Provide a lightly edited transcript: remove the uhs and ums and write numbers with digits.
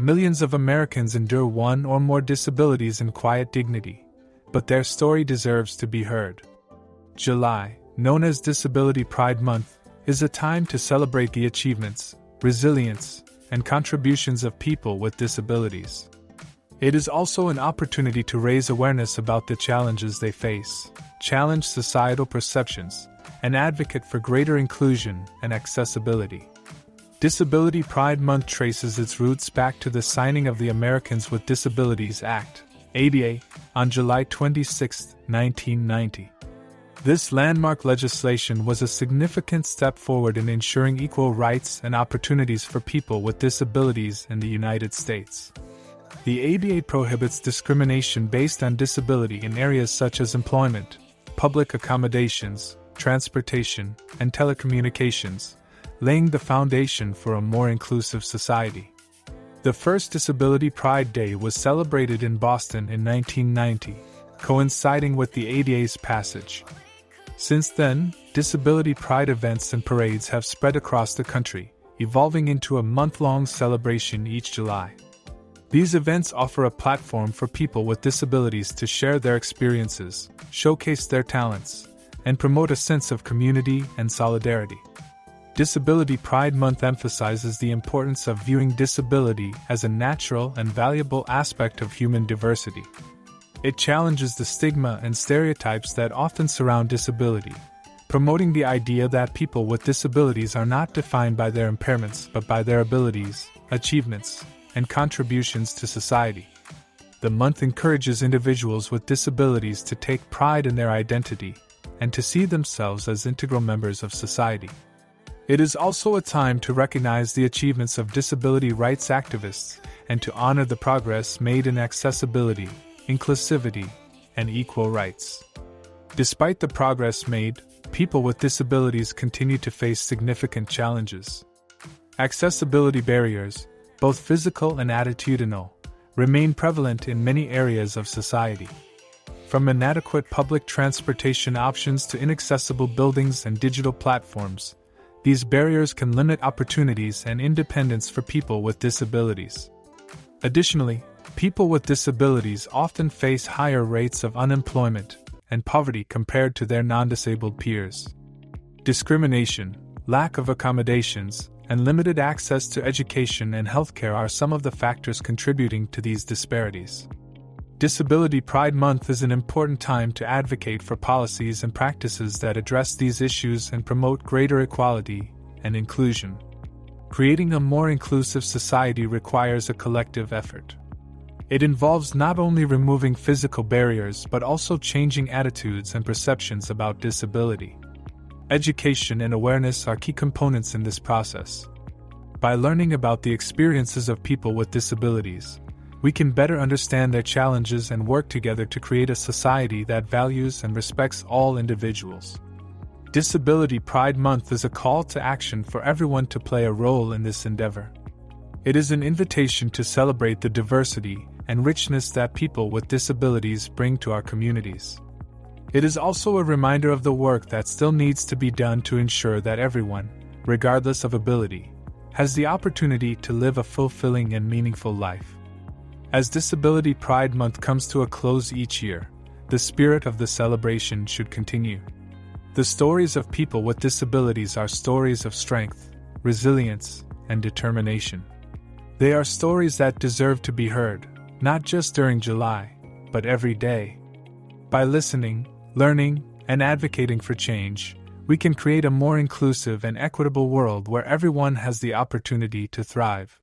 millions of Americans endure one or more disabilities in quiet dignity, but their story deserves to be heard. July, known as Disability Pride Month, is a time to celebrate the achievements, resilience, and contributions of people with disabilities. It is also an opportunity to raise awareness about the challenges they face, challenge societal perceptions, and advocate for greater inclusion and accessibility. Disability Pride Month traces its roots back to the signing of the Americans with Disabilities Act, ADA, on July 26, 1990. This landmark legislation was a significant step forward in ensuring equal rights and opportunities for people with disabilities in the United States. The ADA prohibits discrimination based on disability in areas such as employment, public accommodations, transportation, and telecommunications, laying the foundation for a more inclusive society. The first Disability Pride Day was celebrated in Boston in 1990, coinciding with the ADA's passage. Since then, Disability Pride events and parades have spread across the country, evolving into a month-long celebration each July. These events offer a platform for people with disabilities to share their experiences, showcase their talents, and promote a sense of community and solidarity. Disability Pride Month emphasizes the importance of viewing disability as a natural and valuable aspect of human diversity. It challenges the stigma and stereotypes that often surround disability, promoting the idea that people with disabilities are not defined by their impairments but by their abilities, achievements, and contributions to society. The month encourages individuals with disabilities to take pride in their identity and to see themselves as integral members of society. It is also a time to recognize the achievements of disability rights activists and to honor the progress made in accessibility, inclusivity, and equal rights. Despite the progress made, people with disabilities continue to face significant challenges. Accessibility barriers, both physical and attitudinal, remain prevalent in many areas of society. From inadequate public transportation options to inaccessible buildings and digital platforms, these barriers can limit opportunities and independence for people with disabilities. Additionally, people with disabilities often face higher rates of unemployment and poverty compared to their non-disabled peers. Discrimination, lack of accommodations, and limited access to education and healthcare are some of the factors contributing to these disparities. Disability Pride Month is an important time to advocate for policies and practices that address these issues and promote greater equality and inclusion. Creating a more inclusive society requires a collective effort. It involves not only removing physical barriers but also changing attitudes and perceptions about disability. Education and awareness are key components in this process. By learning about the experiences of people with disabilities, we can better understand their challenges and work together to create a society that values and respects all individuals. Disability Pride Month is a call to action for everyone to play a role in this endeavor. It is an invitation to celebrate the diversity and richness that people with disabilities bring to our communities. It is also a reminder of the work that still needs to be done to ensure that everyone, regardless of ability, has the opportunity to live a fulfilling and meaningful life. As Disability Pride Month comes to a close each year, the spirit of the celebration should continue. The stories of people with disabilities are stories of strength, resilience, and determination. They are stories that deserve to be heard, not just during July, but every day. By listening, learning, and advocating for change, we can create a more inclusive and equitable world where everyone has the opportunity to thrive.